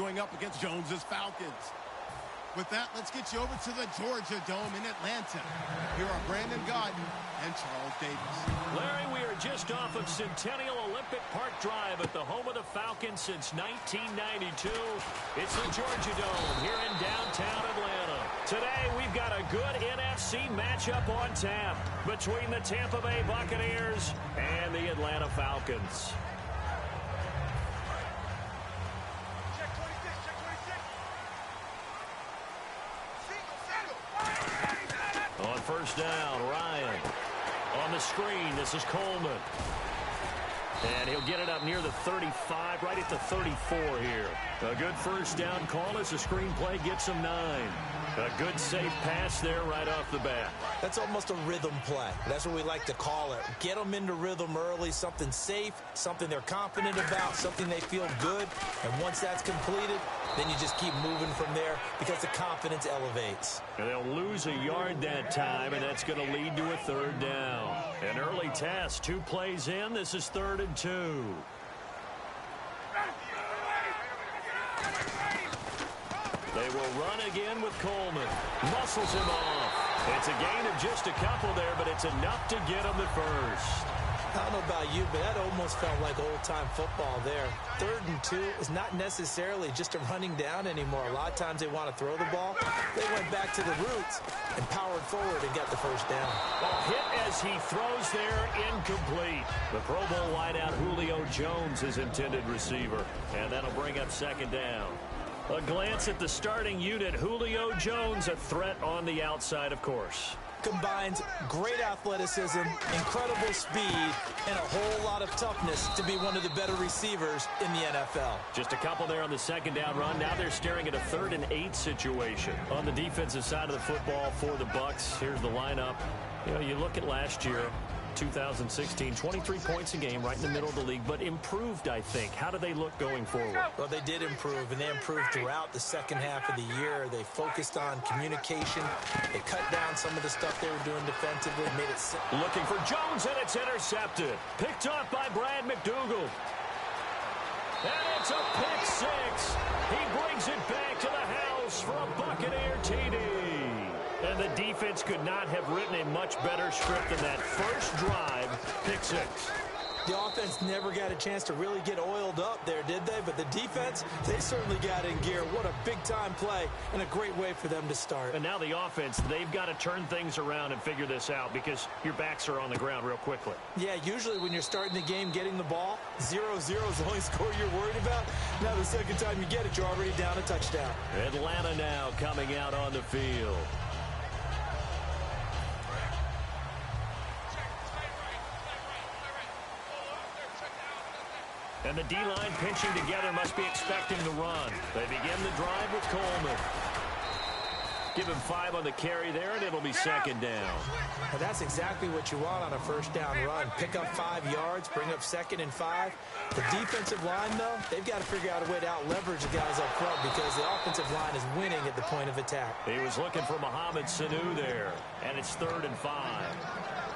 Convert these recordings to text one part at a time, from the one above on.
going up against Jones's Falcons. With that, let's get you over to the Georgia Dome in Atlanta. Here are Brandon Gaudin and Charles Davis. Larry, we are just off of Centennial Olympic Park Drive at the home of the Falcons since 1992. It's the Georgia Dome here in downtown Atlanta. Today, we've got a good NFC matchup on tap between the Tampa Bay Buccaneers and the Atlanta Falcons. On first down, Ryan. On the screen, this is Coleman. And he'll get it up near the 35, right at the 34 here. A good first down call as the screenplay gets him 9. A good safe pass there right off the bat. That's almost a rhythm play. That's what we like to call it. Get them into rhythm early, something safe, something they're confident about, something they feel good. And once that's completed, then you just keep moving from there because the confidence elevates. And they'll lose a yard that time, and that's going to lead to a third down. An early test, 2 plays in. This is 3rd and 2. They will run again with Coleman. Muscles him off. It's a gain of just a couple there, but it's enough to get him the first. I don't know about you, but that almost felt like old-time football there. 3rd and 2 is not necessarily just a running down anymore. A lot of times they want to throw the ball. They went back to the roots and powered forward and got the first down. A hit as he throws there, incomplete. The Pro Bowl wideout Julio Jones is intended receiver, and that'll bring up 2nd down. A glance at the starting unit. Julio Jones, a threat on the outside, of course. Combines great athleticism, incredible speed, and a whole lot of toughness to be one of the better receivers in the NFL. Just a couple there on the 2nd down run. Now they're staring at a 3rd and 8 situation. On the defensive side of the football for the Bucs, here's the lineup. You know, you look at last year, 2016, 23 points a game, right in the middle of the league, but improved, I think. How do they look going forward? Well, they did improve, and they improved throughout the second half of the year. They focused on communication. They cut down some of the stuff they were doing defensively, made it simple. Looking for Jones, and it's intercepted. Picked off by Brad McDougal. And it's a pick 6. He brings it back to the house for a Buccaneer TD. And the defense could not have written a much better script than that first drive, pick 6. The offense never got a chance to really get oiled up there, did they? But the defense, they certainly got in gear. What a big-time play and a great way for them to start. And now the offense, they've got to turn things around and figure this out because your backs are on the ground real quickly. Yeah, usually when you're starting the game getting the ball, 0-0 is the only score you're worried about. Now the second time you get it, you're already down a touchdown. Atlanta now coming out on the field. And the D-line pinching together must be expecting the run. They begin the drive with Coleman. Give him 5 on the carry there, and it'll be 2nd down. Well, that's exactly what you want on a first down run. Pick up 5 yards, bring up 2nd and 5. The defensive line, though, they've got to figure out a way to out-leverage the guys up front because the offensive line is winning at the point of attack. He was looking for Mohamed Sanu there, and it's 3rd and 5.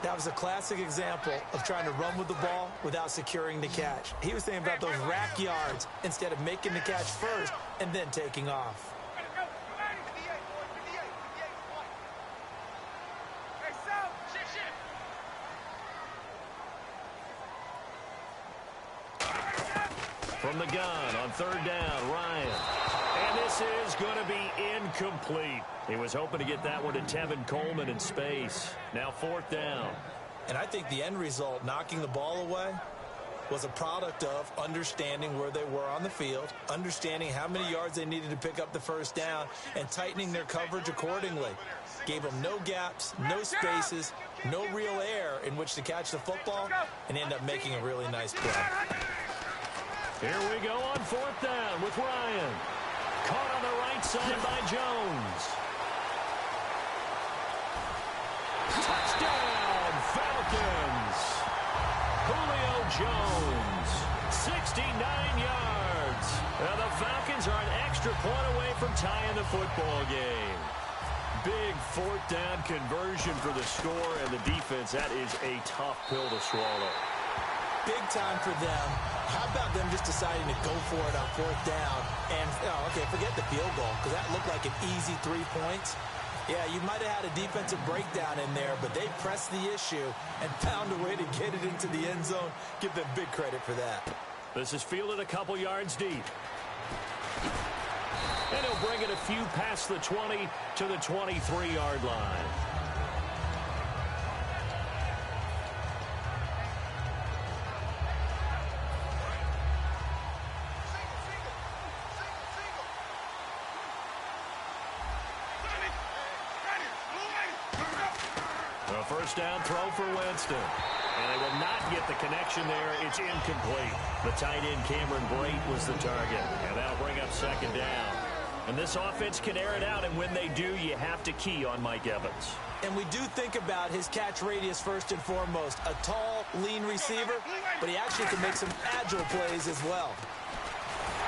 That was a classic example of trying to run with the ball without securing the catch. He was thinking about those rack yards instead of making the catch first and then taking off. From the gun on 3rd down, Ryan. And this is going to be incomplete. He was hoping to get that one to Tevin Coleman in space. Now 4th down. And I think the end result, knocking the ball away, was a product of understanding where they were on the field, understanding how many yards they needed to pick up the first down, and tightening their coverage accordingly. Gave them no gaps, no spaces, no real air in which to catch the football, and end up making a really nice play. Here we go on 4th down with Ryan. Caught on the right side by Jones. Touchdown, Falcons. Julio Jones, 69 yards. Now the Falcons are an extra point away from tying the football game. Big 4th down conversion for the score, and the defense, that is a tough pill to swallow. Big time for them. How about them just deciding to go for it on 4th down? And Okay, forget the field goal, because that looked like an easy 3 points. Yeah, you might have had a defensive breakdown in there, but they pressed the issue and found a way to get it into the end zone. Give them big credit for that. This is fielded a couple yards deep. And he'll bring it a few past the 20 to the 23-yard line. A first down throw for Winston. And they will not get the connection there. It's incomplete. The tight end Cameron Brate was the target. And that'll bring up second down. And this offense can air it out, and when they do, you have to key on Mike Evans. And we do think about his catch radius first and foremost. A tall, lean receiver, but he actually can make some agile plays as well.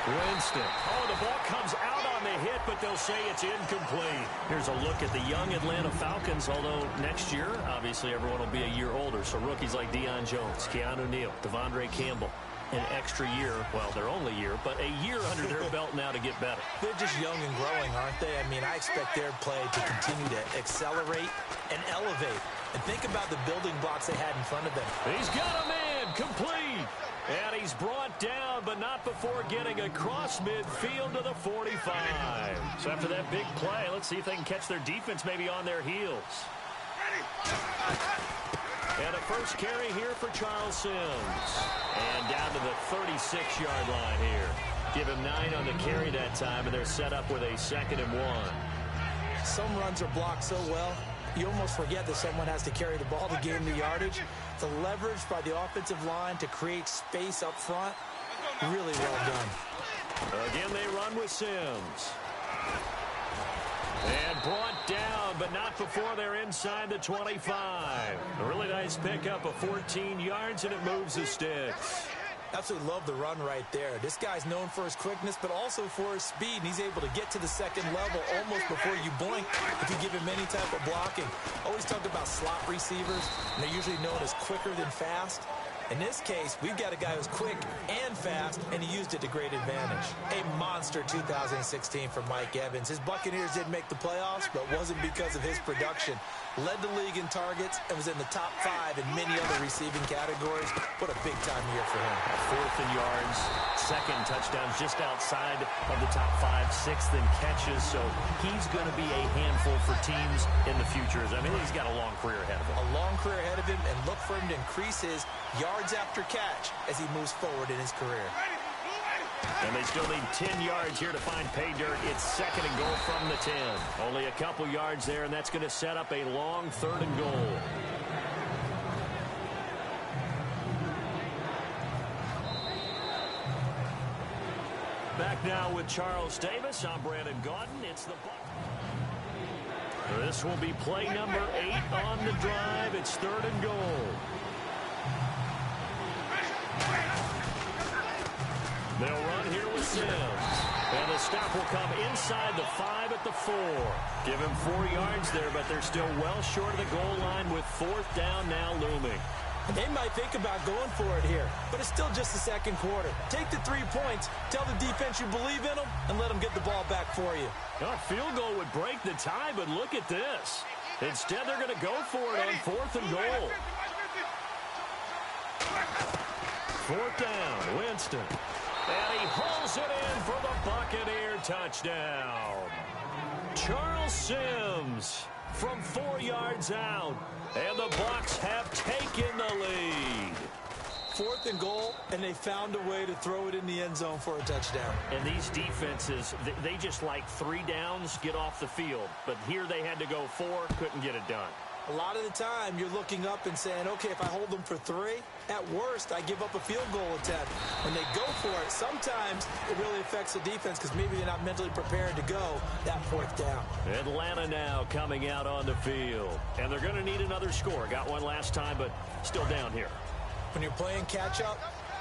Winston. Oh, the ball comes out on the hit, but they'll say it's incomplete. Here's a look at the young Atlanta Falcons, although next year, obviously, everyone will be a year older. So rookies like Deion Jones, Keanu Neal, Devondre Campbell, an extra year, well, their only year, but a year under their belt now to get better. They're just young and growing, aren't they? I mean, I expect their play to continue to accelerate and elevate. And think about the building blocks they had in front of them. He's got a man, complete. And he's brought down, but not before getting across midfield to the 45. So after that big play, let's see if they can catch their defense maybe on their heels. And a first carry here for Charles Sims. And down to the 36-yard line here. Give him 9 on the carry that time, and they're set up with a 2nd and 1. Some runs are blocked so well, you almost forget that someone has to carry the ball to gain the yardage. The leverage by the offensive line to create space up front, really well done. Again, they run with Sims. And brought down, but not before they're inside the 25. A really nice pickup of 14 yards, and it moves the sticks. Absolutely love the run right there. This guy's known for his quickness, but also for his speed. And he's able to get to the second level almost before you blink if you give him any type of blocking. Always talk about slot receivers, and they're usually known as quicker than fast. In this case, we've got a guy who's quick and fast, and he used it to great advantage. A monster 2016 for Mike Evans. His Buccaneers didn't make the playoffs, but wasn't because of his production. Led the league in targets and was in the top 5 in many other receiving categories. What a big-time year for him. 4th in yards, 2nd touchdowns just outside of the top 5, 6th in catches. So he's going to be a handful for teams in the future. I mean, he's got a long career ahead of him. A long career ahead of him, and look for him to increase his yards after catch as he moves forward in his career. And they still need 10 yards here to find pay dirt. It's 2nd and goal from the 10. Only a couple yards there, and that's going to set up a long 3rd and goal. Back now with Charles Davis. I'm Brandon Gaudin. It's the This will be play number 8 on the drive. It's 3rd and goal. They'll run here with Sims. And the stop will come inside the 5 at the 4. Give him 4 yards there, but they're still well short of the goal line with 4th down now looming. They might think about going for it here, but it's still just the second quarter. Take the 3 points, tell the defense you believe in them, and let them get the ball back for you. A field goal would break the tie, but look at this. Instead, they're going to go for it on 4th and goal. 4th down, Winston. And he pulls it in for the Buccaneer touchdown. Charles Sims from 4 yards out. And the Bucs have taken the lead. 4th and goal, and they found a way to throw it in the end zone for a touchdown. And these defenses, they just like 3 downs, get off the field. But here they had to go 4, couldn't get it done. A lot of the time, you're looking up and saying, okay, if I hold them for 3, at worst, I give up a field goal attempt. When they go for it, sometimes it really affects the defense because maybe they're not mentally prepared to go that 4th down. Atlanta now coming out on the field. And they're going to need another score. Got one last time, but still down here. When you're playing catch-up,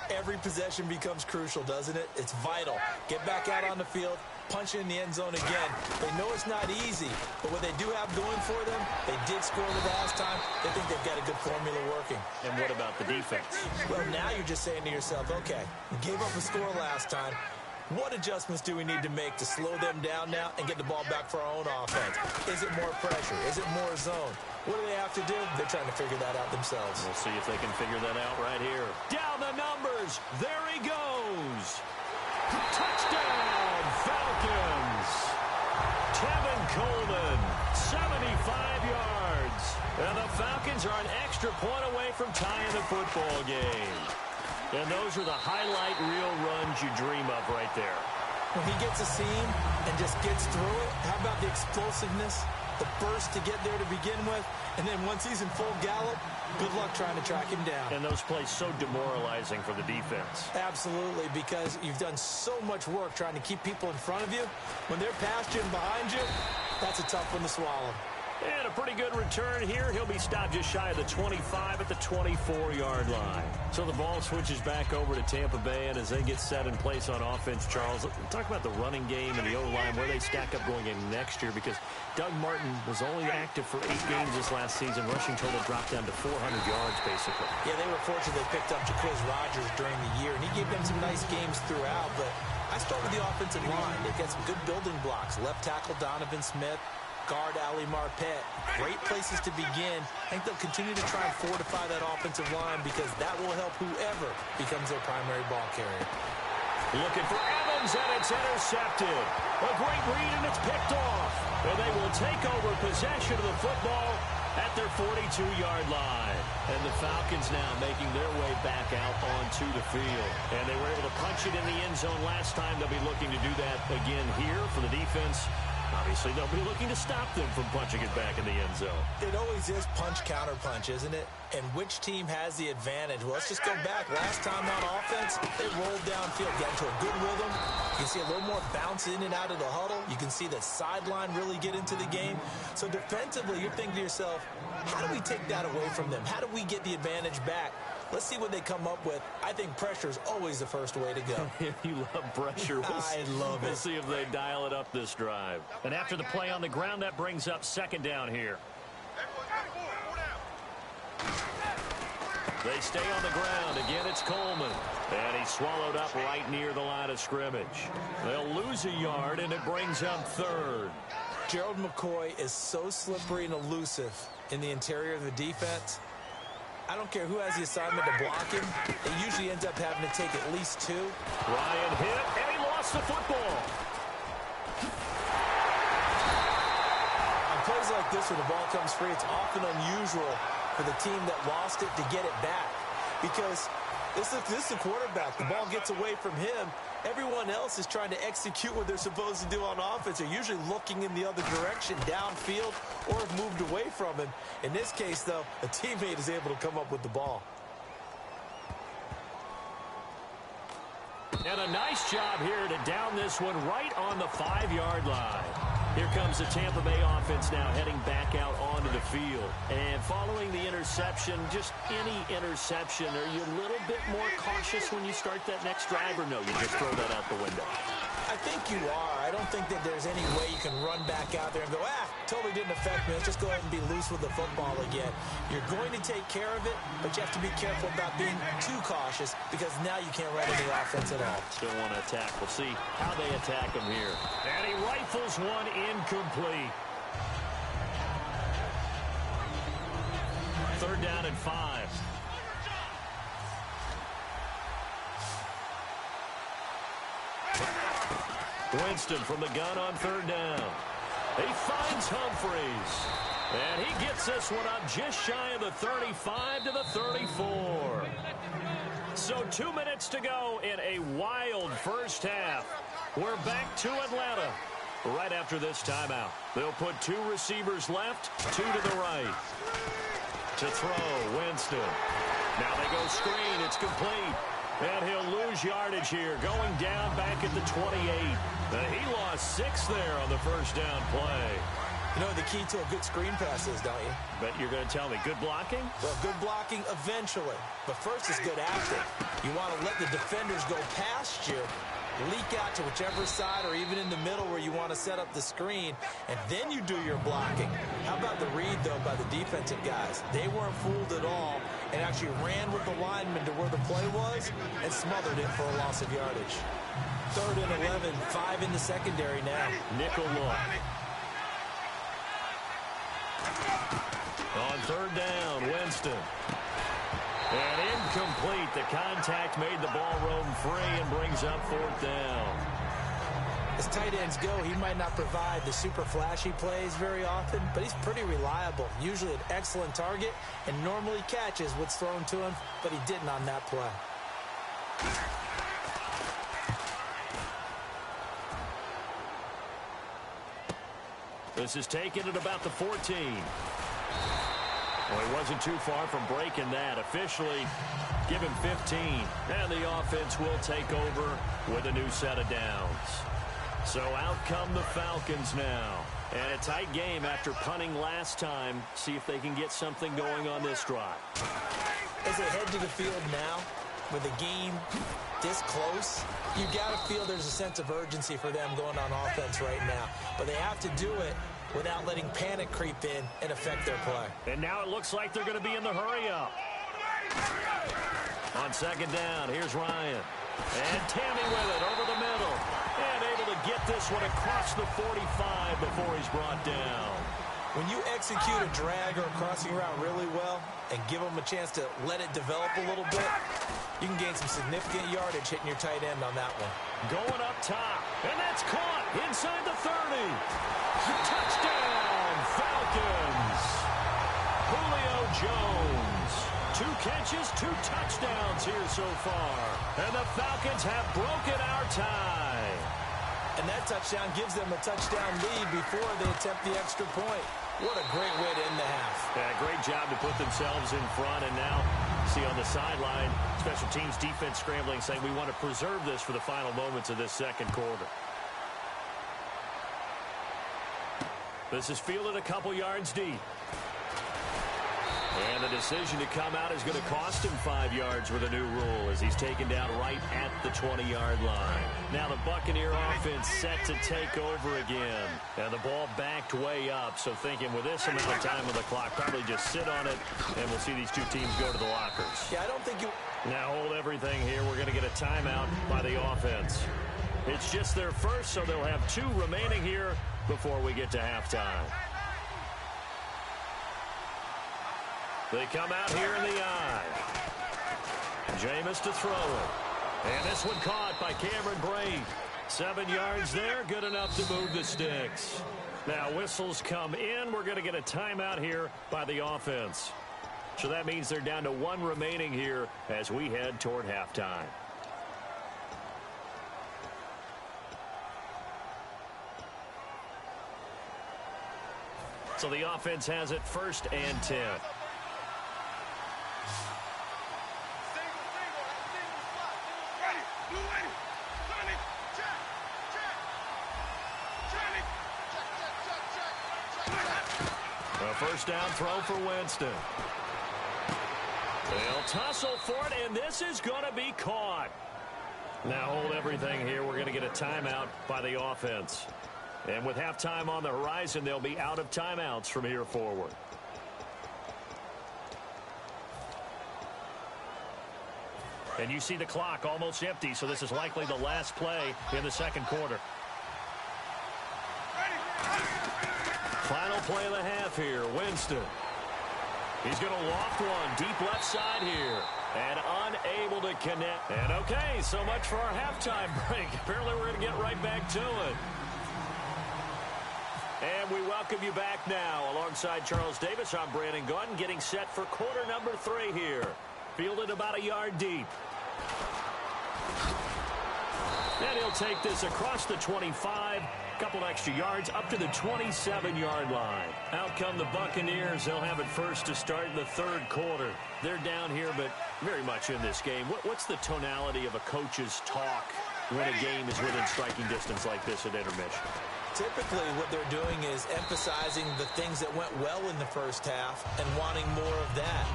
every possession becomes crucial, doesn't it? It's vital. Get back out on the field. Punch in the end zone again. They know it's not easy, but what they do have going for them, they did score the last time. They think they've got a good formula working. And what about the defense? Well, now you're just saying to yourself, okay, you gave up a score last time. What adjustments do we need to make to slow them down now and get the ball back for our own offense? Is it more pressure? Is it more zone? What do they have to do? They're trying to figure that out themselves. We'll see if they can figure that out right here. Down the numbers. There he goes. Touchdown, Falcons. Tevin Coleman, 75 yards. And the Falcons are an extra point away from tying the football game. And those are the highlight reel runs you dream of right there. When he gets a seam and just gets through it, how about the explosiveness, the burst to get there to begin with, and then once he's in full gallop, good luck trying to track him down. And those plays so demoralizing for the defense. Absolutely, because you've done so much work trying to keep people in front of you. When they're past you and behind you, that's a tough one to swallow. And a pretty good return here. He'll be stopped just shy of the 25 at the 24-yard line. So the ball switches back over to Tampa Bay, and as they get set in place on offense, Charles, talk about the running game and the O-line, where they stack up going into next year, because Doug Martin was only active for 8 games this last season. Rushing total dropped down to 400 yards, basically. Yeah, they were fortunate they picked up Jaquiz Rodgers during the year, and he gave them some nice games throughout, but I start with the offensive line. They've got some good building blocks. Left tackle Donovan Smith, guard Ali Marpet. Great places to begin. I think they'll continue to try and fortify that offensive line because that will help whoever becomes their primary ball carrier. Looking for Evans, and it's intercepted. A great read, and it's picked off. And they will take over possession of the football at their 42-yard line. And the Falcons now making their way back out onto the field. And they were able to punch it in the end zone last time. They'll be looking to do that again here for the defense. Obviously, they'll be looking to stop them from punching it back in the end zone. It always is punch-counter-punch, isn't it? And which team has the advantage? Well, let's just go back. Last time on offense, they rolled downfield, got into a good rhythm. You can see a little more bounce in and out of the huddle. You can see the sideline really get into the game. So defensively, you're thinking to yourself, how do we take that away from them? How do we get the advantage back? Let's see what they come up with. I think pressure is always the first way to go. You love pressure. I love it. We'll see if they dial it up this drive. And after the play on the ground, that brings up second down here. They stay on the ground. Again, it's Coleman. And he's swallowed up right near the line of scrimmage. They'll lose a yard, and it brings up third. Gerald McCoy is so slippery and elusive in the interior of the defense. I don't care who has the assignment to block him. It usually ends up having to take at least 2. Ryan hit, and he lost the football. On plays like this where the ball comes free, it's often unusual for the team that lost it to get it back. Because this is the quarterback. The ball gets away from him. Everyone else is trying to execute what they're supposed to do on offense. They're usually looking in the other direction, downfield, or have moved away from him. In this case, though, a teammate is able to come up with the ball. And a nice job here to down this one right on the 5-yard line. Here comes the Tampa Bay offense now heading back out onto the field. And following the interception, just any interception, are you a little bit more cautious when you start that next drive, or no, you just throw that out the window? I think you are. I don't think that there's any way you can run back out there and go, totally didn't affect me. Let's just go ahead and be loose with the football again. You're going to take care of it, but you have to be careful about being too cautious because now you can't run any offense at all. Still want to attack. We'll see how they attack him here. And he rifles one incomplete. Third down and 5. Winston from the gun on third down. He finds Humphreys. And he gets this one up just shy of the 35 to the 34. So 2 minutes to go in a wild first half. We're back to Atlanta right after this timeout. They'll put 2 receivers left, 2 to the right. To throw, Winston. Now they go screen. It's complete. And he'll lose yardage here, going down back at the 28. He lost 6 there on the first down play. You know what the key to a good screen pass is, don't you? Bet you're going to tell me. Good blocking? Well, good blocking eventually. But first is good acting. You want to let the defenders go past you, leak out to whichever side or even in the middle where you want to set up the screen, and then you do your blocking. How about the read, though, by the defensive guys? They weren't fooled at all and actually ran with the lineman to where the play was and smothered it for a loss of yardage. 3rd and 11, 5 in the secondary now. Nickel look. On 3rd down, Winston. And incomplete. The contact made the ball roam free and brings up 4th down. As tight ends go, he might not provide the super flashy plays very often, but he's pretty reliable. Usually an excellent target and normally catches what's thrown to him, but he didn't on that play. This is taken at about the 14. Well, he wasn't too far from breaking that. Officially, give him 15. And the offense will take over with a new set of downs. So out come the Falcons now. And a tight game after punting last time. See if they can get something going on this drive. As they head to the field now, with the game this close, you got to feel there's a sense of urgency for them going on offense right now. But they have to do it without letting panic creep in and affect their play. And now it looks like they're going to be in the hurry-up. On 2nd down, here's Ryan. And Tammy with it over the middle. And able to get this one across the 45 before he's brought down. When you execute a drag or a crossing route really well and give them a chance to let it develop a little bit, you can gain some significant yardage hitting your tight end on that one. Going up top, and that's caught inside the 30. Touchdown, Falcons. Julio Jones. 2 catches, 2 touchdowns here so far. And the Falcons have broken our tie. And that touchdown gives them a touchdown lead before they attempt the extra point. What a great way to end the half. Yeah, great job to put themselves in front. And now, see on the sideline, special teams defense scrambling, saying we want to preserve this for the final moments of this 2nd quarter. This is fielded a couple yards deep. And the decision to come out is going to cost him 5 yards with a new rule as he's taken down right at the 20-yard line. Now the Buccaneer offense set to take over again. And the ball backed way up, so thinking with this amount of time on the clock, probably just sit on it, and we'll see these two teams go to the lockers. Yeah, I don't think you... Now hold everything here. We're going to get a timeout by the offense. It's just their first, so they'll have 2 remaining here before we get to halftime. They come out here in the eye. Jameis to throw it. And this one caught by Cameron Brate. 7 yards there, good enough to move the sticks. Now whistles come in. We're going to get a timeout here by the offense. So that means they're down to 1 remaining here as we head toward halftime. So the offense has it 1st and 10. A 1st down throw for Winston. They'll tussle for it, and this is going to be caught. Now hold everything here. We're going to get a timeout by the offense. And with halftime on the horizon, they'll be out of timeouts from here forward. And you see the clock almost empty, so this is likely the last play in the 2nd quarter. Final play of the half here, Winston. He's going to loft one deep left side here. And unable to connect. And okay, so much for our halftime break. Apparently we're going to get right back to it. And we welcome you back now. Alongside Charles Davis, I'm Brandon Gaudin, getting set for quarter number 3 here. Fielded about a yard deep. And he'll take this across the 25. Couple extra yards up to the 27-yard line. Out come the Buccaneers. They'll have it first to start in the 3rd quarter. They're down here, but very much in this game. What's the tonality of a coach's talk when a game is within striking distance like this at intermission? Typically, what they're doing is emphasizing the things that went well in the 1st half and wanting more of that.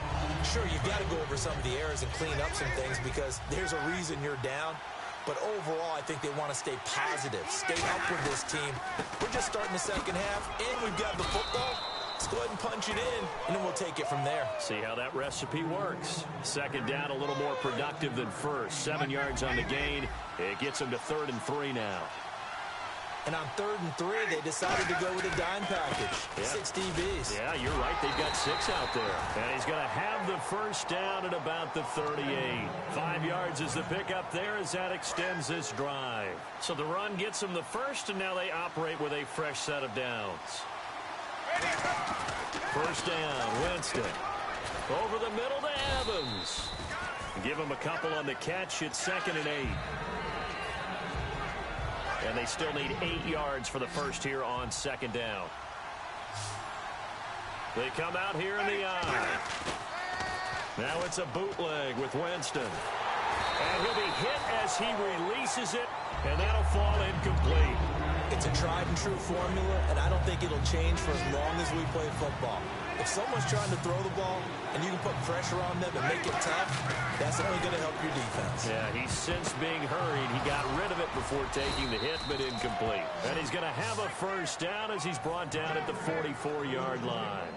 Sure, you've got to go over some of the errors and clean up some things because there's a reason you're down. But overall, I think they want to stay positive, stay up with this team. We're just starting the 2nd half, and we've got the football Let's go ahead and punch it in, and then we'll take it from there. See how that recipe works. Second down, a little more productive than first. 7 yards on the gain. It gets them to 3rd and 3 now. And on 3rd and 3, they decided to go with a dime package. Yeah. 6 DBs. Yeah, you're right. They've got 6 out there. And he's going to have the first down at about the 38. 5 yards is the pickup there as that extends this drive. So the run gets them the first, and now they operate with a fresh set of downs. First down, Winston. Over the middle to Evans. Give him a couple on the catch. It's 2nd and 8. And they still need 8 yards for the first here on 2nd down. They come out here in the eye. Now it's a bootleg with Winston. And he'll be hit as he releases it, and that'll fall incomplete. It's a tried-and-true formula, and I don't think it'll change for as long as we play football. If someone's trying to throw the ball and you can put pressure on them and make it tough, that's only going to help your defense. Yeah, he's since being hurried. He got rid of it before taking the hit, but incomplete. And he's going to have a first down as he's brought down at the 44-yard line.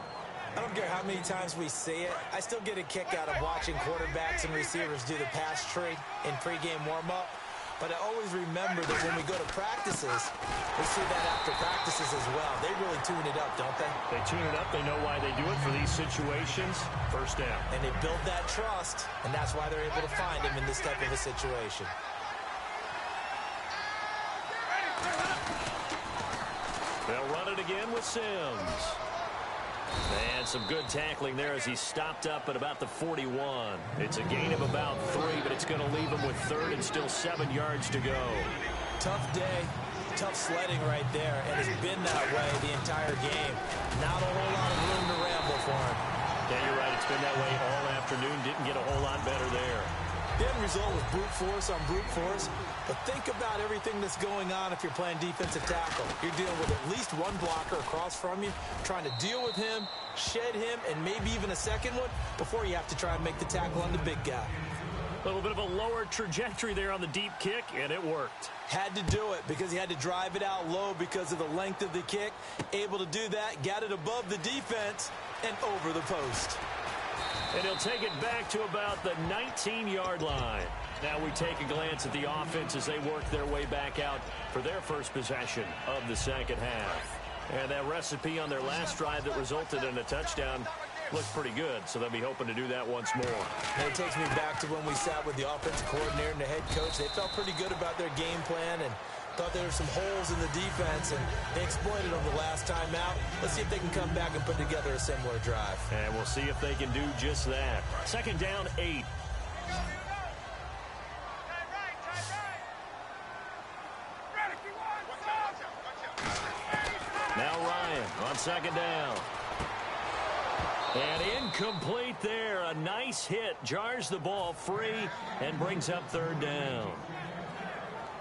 I don't care how many times we see it. I still get a kick out of watching quarterbacks and receivers do the pass tree in pregame warm-up. But I always remember that when we go to practices, we see that after practices as well. They really tune it up, don't they? They tune it up. They know why they do it for these situations. First down. And they build that trust, and that's why they're able to find him in this type of a situation. They'll run it again with Sims. And some good tackling there as he stopped up at about the 41. It's a gain of about 3, but it's going to leave him with 3rd and still 7 yards to go. Tough day, tough sledding right there, and it's been that way the entire game. Not a whole lot of room to ramble for him. Yeah, you're right. It's been that way all afternoon. Didn't get a whole lot better there. The end result was brute force on brute force. But think about everything that's going on if you're playing defensive tackle. You're dealing with at least one blocker across from you, trying to deal with him, shed him, and maybe even a second one before you have to try and make the tackle on the big guy. A little bit of a lower trajectory there on the deep kick, and it worked. Had to do it because he had to drive it out low because of the length of the kick. Able to do that, got it above the defense, and over the post. And he'll take it back to about the 19-yard line. Now we take a glance at the offense as they work their way back out for their first possession of the second half. And that recipe on their last drive that resulted in a touchdown looked pretty good, so they'll be hoping to do that once more. And it takes me back to when we sat with the offensive coordinator and the head coach. They felt pretty good about their game plan and thought there were some holes in the defense, and they exploited them the last time out. Let's see if they can come back and put together a similar drive. And we'll see if they can do just that. Second down, 8. Now Ryan on second down. And incomplete there. A nice hit. Jars the ball free and brings up 3rd down.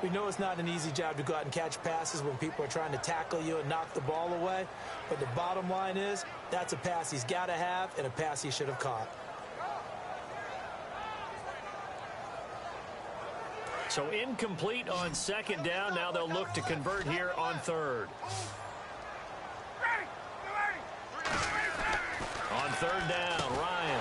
We know it's not an easy job to go out and catch passes when people are trying to tackle you and knock the ball away. But the bottom line is that's a pass he's got to have and a pass he should have caught. So incomplete on second down. Now they'll look to convert here on 3rd. On 3rd down, Ryan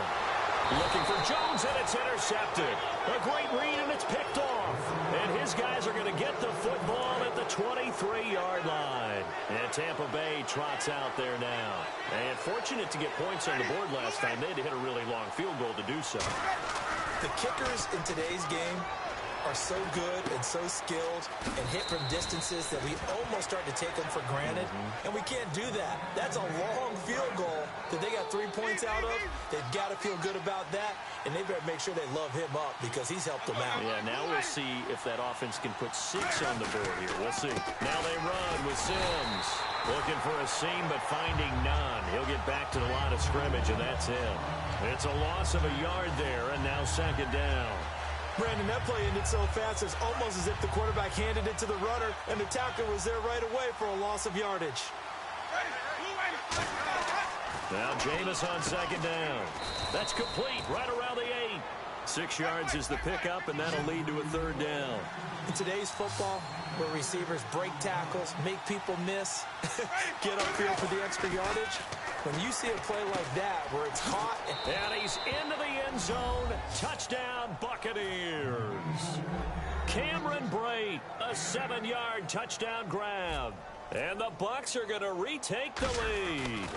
looking for Jones, and it's intercepted. A great read, and it's picked off. And his guys are going to get the football at the 23-yard line. And Tampa Bay trots out there now. And fortunate to get points on the board last time. They had to hit a really long field goal to do so. The kickers in today's game are so good and so skilled and hit from distances that we almost start to take them for granted. And we can't do that. That's a long field goal that they got 3 points out of. They've got to feel good about that, and they better make sure they love him up because he's helped them out. Yeah, now we'll see if that offense can put 6 on the board here. We'll see. Now they run with Sims. Looking for a seam, but finding none. He'll get back to the line of scrimmage, and that's it. It's a loss of a yard there, and now second down. Brandon, that play ended so fast, it's almost as if the quarterback handed it to the runner, and the tackler was there right away for a loss of yardage. Now Jameis on second down. That's complete right around the 8. 6 yards is the pickup, and that'll lead to a 3rd down. In today's football, where receivers break tackles, make people miss, get upfield for the extra yardage, When you see a play like that where it's caught. And he's into the end zone. Touchdown, Buccaneers. Cameron Brate, a 7-yard touchdown grab. And the Bucs are going to retake the lead.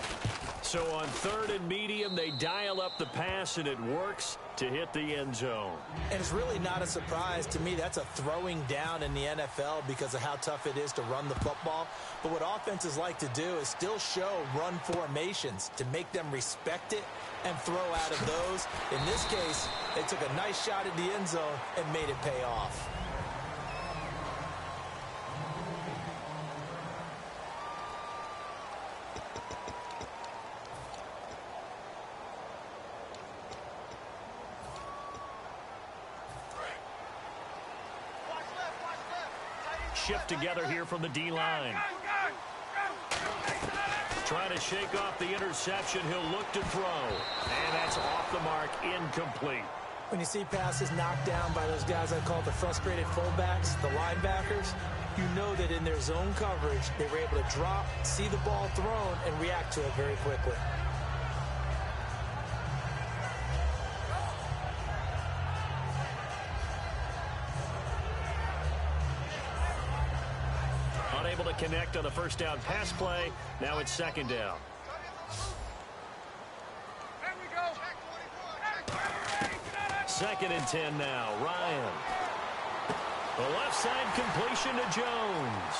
So on 3rd and medium, they dial up the pass, and it works to hit the end zone. And it's really not a surprise to me. That's a throwing down in the NFL because of how tough it is to run the football. But what offenses like to do is still show run formations to make them respect it and throw out of those. In this case, they took a nice shot at the end zone and made it pay off. Shift together here from the D-line. Trying to shake off the interception. He'll look to throw. And that's off the mark, incomplete. When you see passes knocked down by those guys I call the frustrated fullbacks, the linebackers, you know that in their zone coverage, they were able to drop, see the ball thrown, and react to it very quickly. Unable to connect on the first down pass play. Now it's 2nd down. Second and 10 now. Ryan. The left side completion to Jones.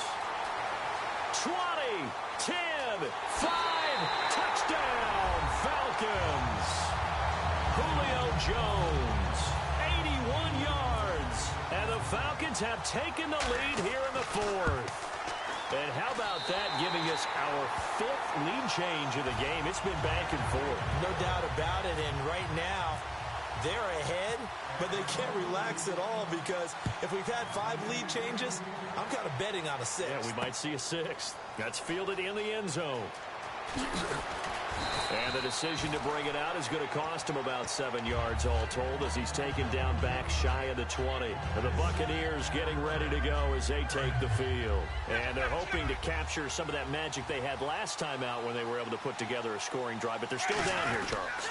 20, 10, 5, touchdown, Falcons. Julio Jones, 81 yards. And the Falcons have taken the lead here in the 4th. And how about that, giving us our 5th lead change of the game? It's been back and forth. No doubt about it, and right now, they're ahead, but they can't relax at all because if we've had 5 lead changes, I'm kind of betting on a 6th. Yeah, we might see a 6th. That's fielded in the end zone. And the decision to bring it out is going to cost him about 7 yards all told as he's taken down back shy of the 20. And the Buccaneers getting ready to go as they take the field. And they're hoping to capture some of that magic they had last time out when they were able to put together a scoring drive. But they're still down here, Charles.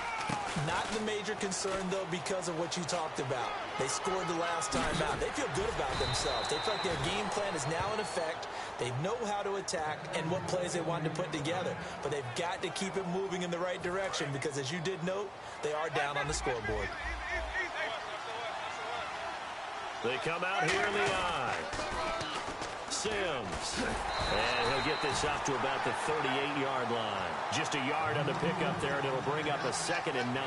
Not the major concern, though, because of what you talked about. They scored the last time out. They feel good about themselves. They feel like their game plan is now in effect. They know how to attack and what plays they want to put together. But they've got to keep it moving in the right direction because, as you did note, they are down on the scoreboard. They come out here in the eye. Sims. And he'll get this up to about the 38-yard line. Just a yard on the pickup there, and it'll bring up a 2nd and 9.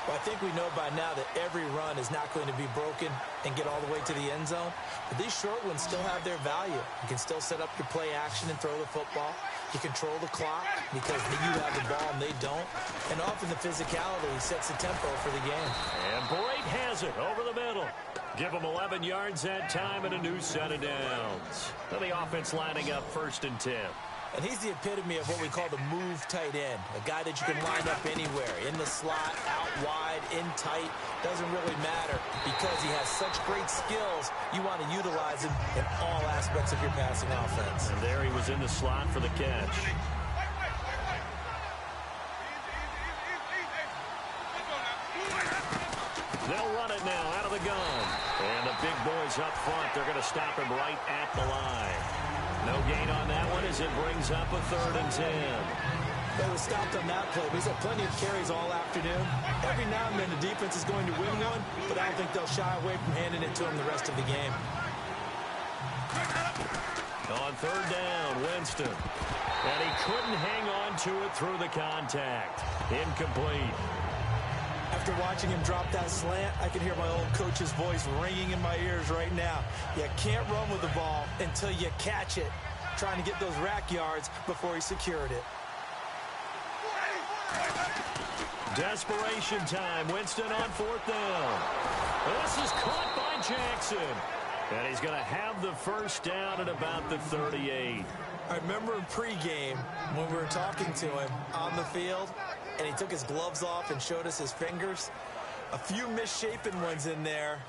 Well, I think we know by now that every run is not going to be broken and get all the way to the end zone. But these short ones still have their value. You can still set up your play action and throw the football. You control the clock because you have the ball and they don't. And often the physicality sets the tempo for the game. And Brate has it over the middle. Give them 11 yards that time and a new set of downs. Then the offense lining up 1st and 10. And he's the epitome of what we call the move tight end. A guy that you can line up anywhere. In the slot, out wide, in tight. Doesn't really matter because he has such great skills. You want to utilize him in all aspects of your passing offense. And there he was in the slot for the catch. They'll run it now out of the gun. And the big boys up front, they're going to stop him right at the line. No gain on that one as it brings up a 3rd and 10. They were stopped on that play. He's had plenty of carries all afternoon. Every now and then the defense is going to win one, but I don't think they'll shy away from handing it to him the rest of the game. On 3rd down, Winston. And he couldn't hang on to it through the contact. Incomplete. After watching him drop that slant, I can hear my old coach's voice ringing in my ears right now. You can't run with the ball until you catch it. Trying to get those rack yards before he secured it. Desperation time. Winston on 4th down. This is caught by Jackson. And he's going to have the 1st down at about the 38. I remember in pregame when we were talking to him on the field, and he took his gloves off and showed us his fingers. A few misshapen ones in there,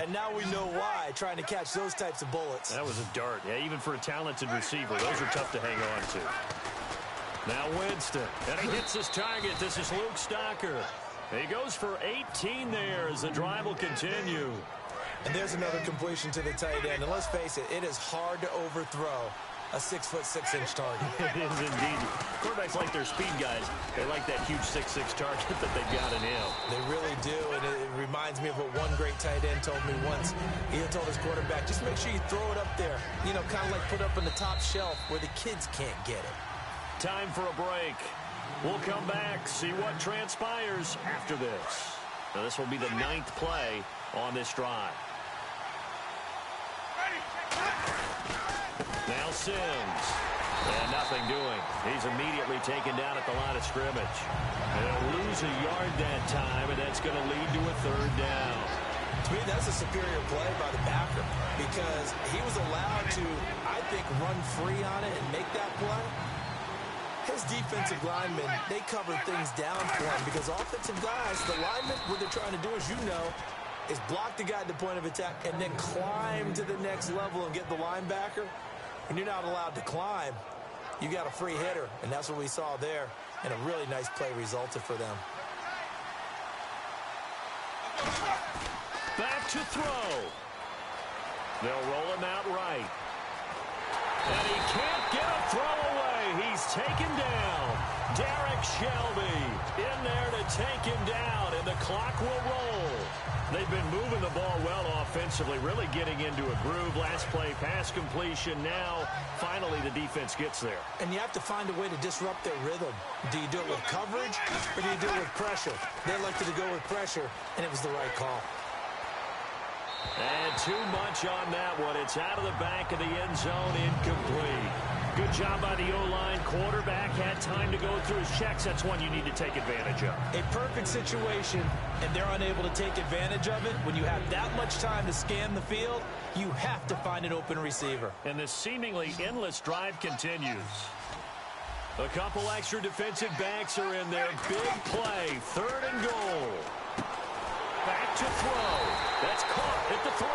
and now we know why, trying to catch those types of bullets. That was a dart. Yeah, even for a talented receiver, those are tough to hang on to. Now Winston, and he hits his target. This is Luke Stocker. He goes for 18 there as the drive will continue. And there's another completion to the tight end. And let's face it, it is hard to overthrow a 6'6" target. It is indeed. Quarterbacks like their speed guys. They like that huge 6'6" target that they've got in him. They really do, and it reminds me of what one great tight end told me once. He had told his quarterback, just make sure you throw it up there. You know, kind of like put up on the top shelf where the kids can't get it. Time for a break. We'll come back, see what transpires after this. Now, this will be the 9th play on this drive. Now Sims. And nothing doing. He's immediately taken down at the line of scrimmage. They'll lose a yard that time, and that's going to lead to a 3rd down. To me, that's a superior play by the backer because he was allowed to, I think, run free on it and make that play. His defensive linemen, they covered things down for him because offensive guys, the linemen, what they're trying to do, as you know, is block the guy at the point of attack and then climb to the next level and get the linebacker. When you're not allowed to climb, you got a free hitter, and that's what we saw there, and a really nice play resulted for them. Back to throw. They'll roll him out right. And he can't get a throw away. He's taken down. Derek Shelby in there to take him down, and the clock will roll. They've been moving the ball well offensively, really getting into a groove. Last play, pass completion. Now, finally, the defense gets there. And you have to find a way to disrupt their rhythm. Do you do it with coverage, or do you do it with pressure? They elected to go with pressure, and it was the right call. And too much on that one. It's out of the back of the end zone, incomplete. Good job by the O-line. Quarterback had time to go through his checks. That's one you need to take advantage of. A perfect situation, and they're unable to take advantage of it. When you have that much time to scan the field, you have to find an open receiver. And this seemingly endless drive continues. A couple extra defensive backs are in there. Big play, 3rd and goal. Back to throw. That's caught at the 3.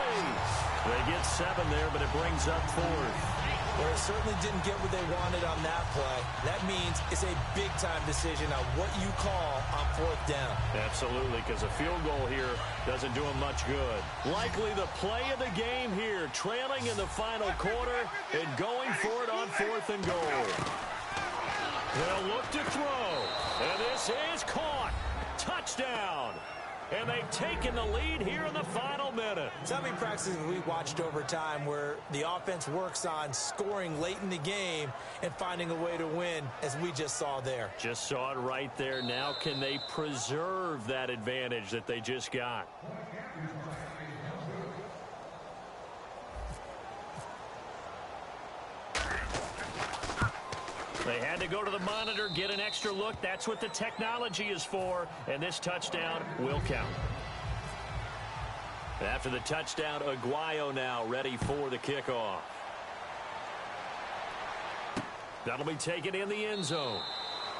They get 7 there, but it brings up 4th. Well, they certainly didn't get what they wanted on that play. That means it's a big-time decision on what you call on 4th down. Absolutely, because a field goal here doesn't do them much good. Likely the play of the game here, trailing in the final quarter and going for it on 4th and goal. They'll look to throw, and this is caught. Touchdown. And they've taken the lead here in the final minute. So how many practices have we watched over time where the offense works on scoring late in the game and finding a way to win, as we just saw there? Just saw it right there. Now can they preserve that advantage that they just got? They had to go to the monitor, get an extra look. That's what the technology is for, and this touchdown will count. After the touchdown, Aguayo now ready for the kickoff. That'll be taken in the end zone.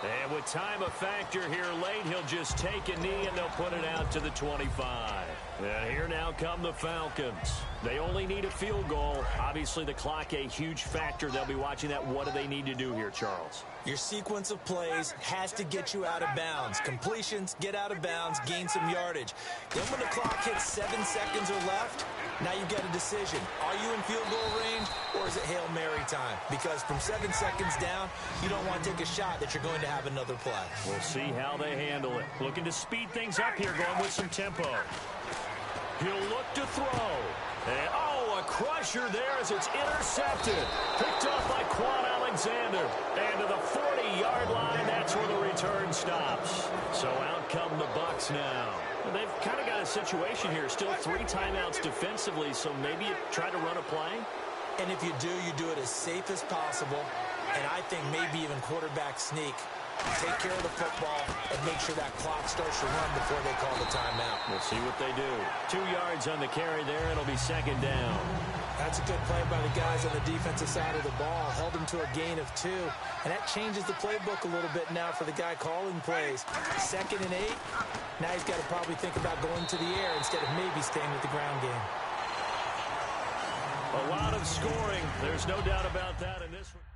And with time a factor here late, he'll just take a knee and they'll put it out to the 25. And here now come the Falcons. They only need a field goal. Obviously, the clock a huge factor. They'll be watching that. What do they need to do here, Charles? Your sequence of plays has to get you out of bounds. Completions, get out of bounds, gain some yardage. Then when the clock hits 7 seconds or left, now you get a decision. Are you in field goal range, or is it Hail Mary time? Because from 7 seconds down, you don't want to take a shot that you're going to have another play. We'll see how they handle it. Looking to speed things up here, going with some tempo. He'll look to throw. And, a crusher there as it's intercepted. Picked up by Quan Alexander. And to the 40-yard line, that's where the return stops. So out come the Bucs now. They've kind of got a situation here. Still 3 timeouts defensively, so maybe you try to run a play. And if you do it as safe as possible. And I think maybe even quarterback sneak. Take care of the football and make sure that clock starts to run before they call the timeout. We'll see what they do. 2 yards on the carry there. It'll be 2nd down. That's a good play by the guys on the defensive side of the ball. Held them to a gain of 2. And that changes the playbook a little bit now for the guy calling plays. 2nd and 8. Now he's got to probably think about going to the air instead of maybe staying with the ground game. A lot of scoring. There's no doubt about that in this one.